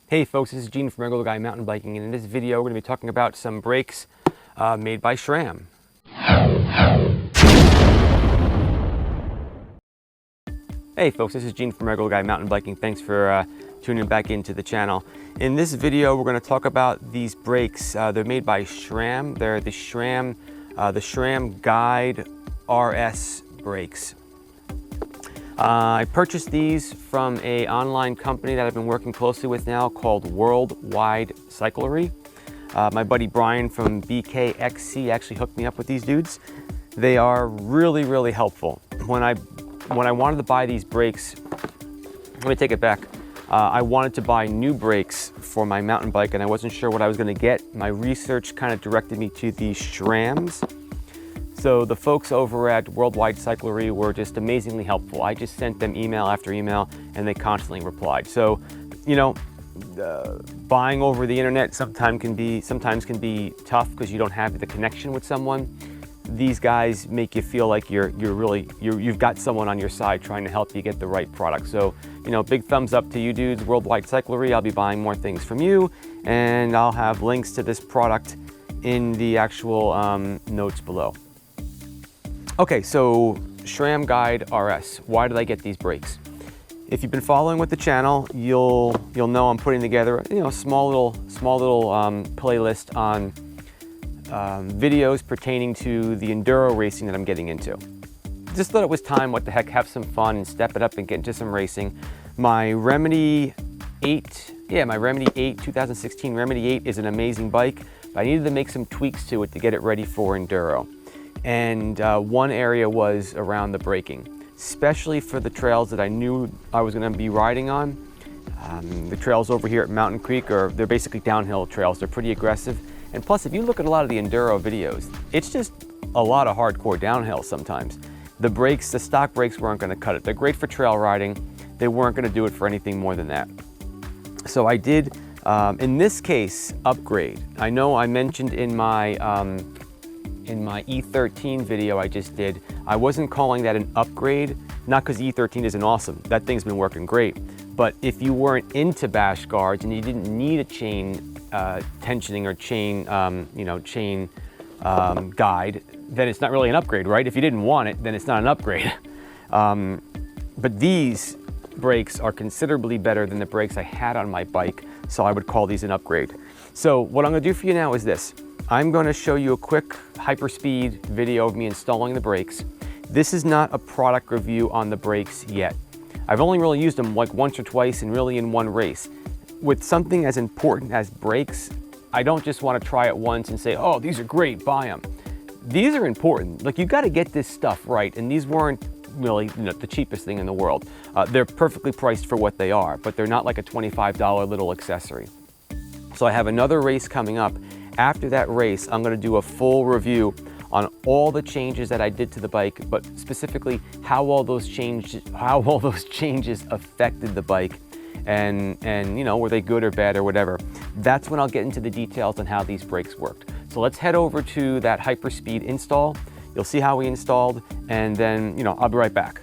Hey folks, this is Gene from Regular Guy Mountain Biking, and in this video we're going to be talking about some brakes made by SRAM. Hey folks, this is Gene from Regular Guy Mountain Biking. Thanks for tuning back into the channel. In this video we're going to talk about these brakes. They're made by SRAM. They're the SRAM Guide RS brakes. I purchased these from an online company that I've been working closely with now called Worldwide Cyclery. My buddy Brian from BKXC actually hooked me up with these dudes. They are really helpful. When I wanted to buy these brakes, let me take it back. I wanted to buy new brakes for my mountain bike and I wasn't sure what I was going to get. My research kind of directed me to the SRAMs. So the folks over at Worldwide Cyclery were just amazingly helpful. I just sent them email after email and they constantly replied. So, you know, buying over the internet sometimes can be tough because you don't have the connection with someone. These guys make you feel like you've got someone on your side trying to help you get the right product. So, you know, big thumbs up to you dudes, Worldwide Cyclery. I'll be buying more things from you and I'll have links to this product in the actual notes below. Okay, so SRAM Guide RS. Why did I get these brakes? If you've been following with the channel, you'll know I'm putting together a small little playlist on videos pertaining to the enduro racing that I'm getting into. Just thought it was time, what the heck, have some fun and step it up and get into some racing. My Remedy 8, my Remedy 8 2016 Remedy 8 is an amazing bike, but I needed to make some tweaks to it to get it ready for enduro. And one area was around the braking, especially for the trails that I knew I was going to be riding on. The trails over here at Mountain Creek they're basically downhill trails. They're pretty aggressive. And plus, if you look at a lot of the enduro videos, it's just a lot of hardcore downhill sometimes. The brakes, the stock brakes weren't going to cut it. They're great for trail riding. They weren't going to do it for anything more than that. So I did, in this case, upgrade. I know I mentioned in my E13 video I just did, I wasn't calling that an upgrade, not because E13 isn't awesome. That thing's been working great. But if you weren't into bash guards and you didn't need a chain tensioning or chain guide, then it's not really an upgrade, right? If you didn't want it, then it's not an upgrade. But these brakes are considerably better than the brakes I had on my bike, so I would call these an upgrade. So what I'm going to do for you now is this. I'm going to show you a quick Hyperspeed video of me installing the brakes. This is not a product review on the brakes yet. I've only really used them like once or twice and really in one race. With something as important as brakes, I don't just want to try it once and say, oh, these are great, buy them. These are important. Like, you got to get this stuff right, and these weren't really the cheapest thing in the world. They're perfectly priced for what they are, but they're not like a $25 little accessory. So I have another race coming up. After that race, I'm going to do a full review on all the changes that I did to the bike, but specifically how all those changes affected the bike, and were they good or bad or whatever. That's when I'll get into the details on how these brakes worked. So let's head over to that Hyperspeed install. You'll see how we installed, and then I'll be right back.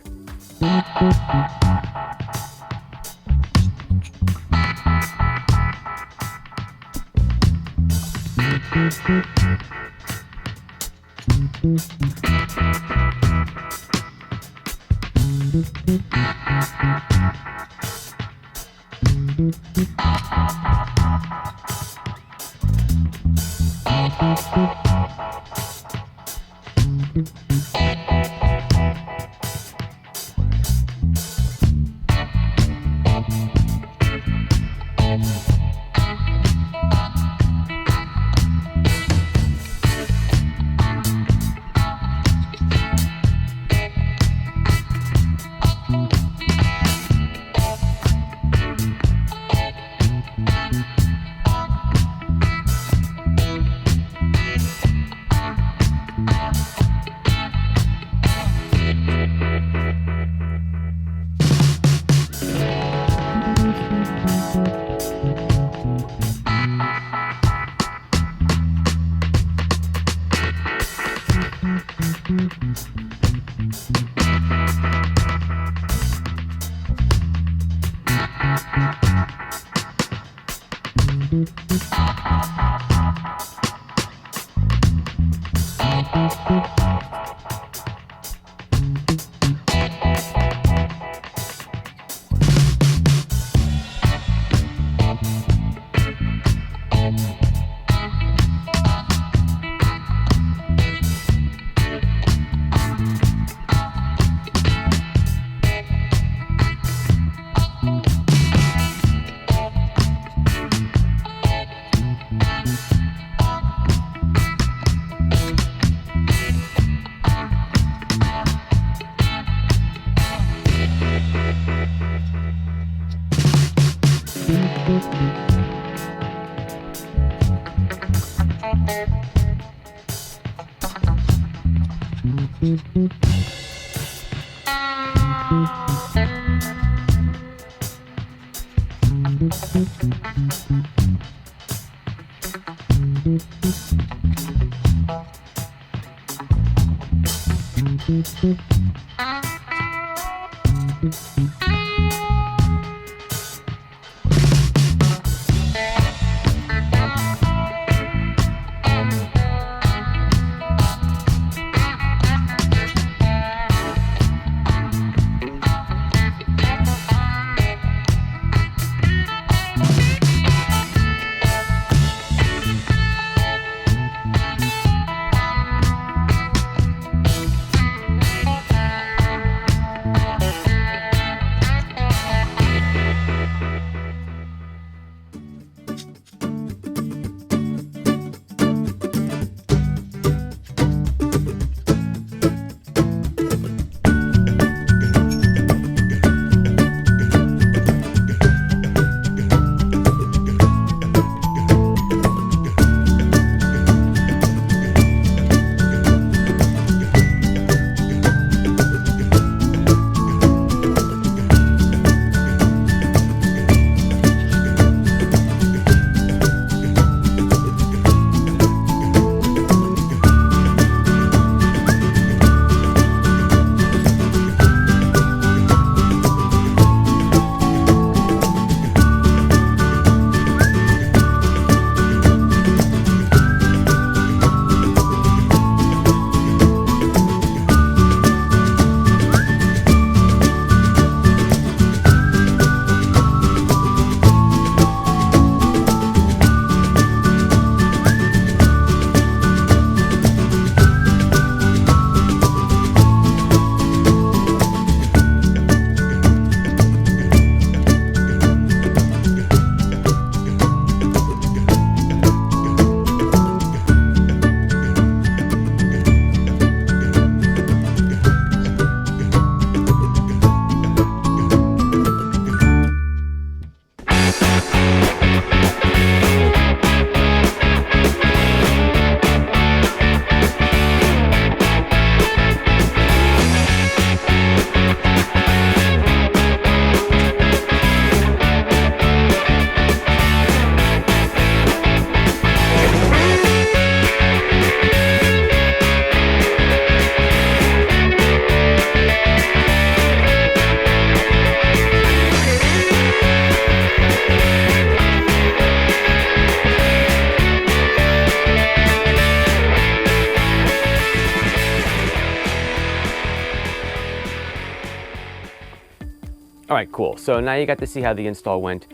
All right, cool. So now you got to see how the install went.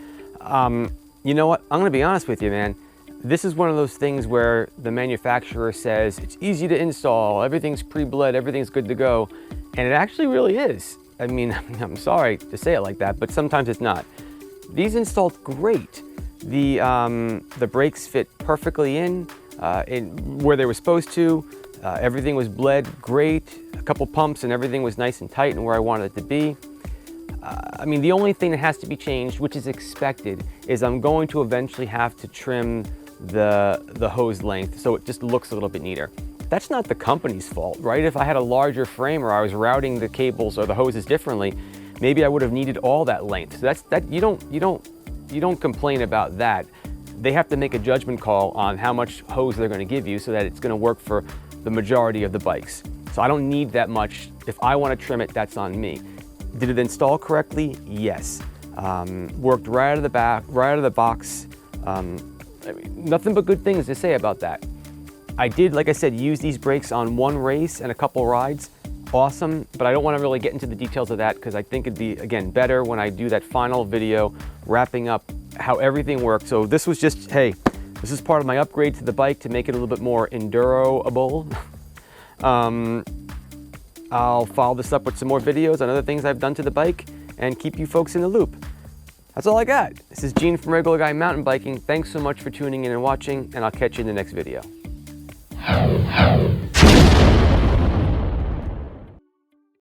You know what? I'm gonna be honest with you, man. This is one of those things where the manufacturer says it's easy to install, everything's pre-bled, everything's good to go. And it actually really is. I mean, I'm sorry to say it like that, but sometimes it's not. These installed great. The brakes fit perfectly in where they were supposed to. Everything was bled great. A couple pumps and everything was nice and tight and where I wanted it to be. I mean, the only thing that has to be changed, which is expected, is I'm going to eventually have to trim the hose length so it just looks a little bit neater. That's not the company's fault, right? If I had a larger frame or I was routing the cables or the hoses differently, maybe I would have needed all that length. So you don't complain about that. They have to make a judgment call on how much hose they're going to give you so that it's going to work for the majority of the bikes. So I don't need that much. If I want to trim it, that's on me. Did it install correctly? Yes. Worked right out of the box. I mean, nothing but good things to say about that. I did, like I said, use these brakes on one race and a couple rides. Awesome, but I don't want to really get into the details of that because I think it'd be, again, better when I do that final video wrapping up how everything works. So this was just, hey, this is part of my upgrade to the bike to make it a little bit more enduro-able. I'll follow this up with some more videos on other things I've done to the bike and keep you folks in the loop. That's all I got. This is Gene from Regular Guy Mountain Biking. Thanks so much for tuning in and watching, and I'll catch you in the next video.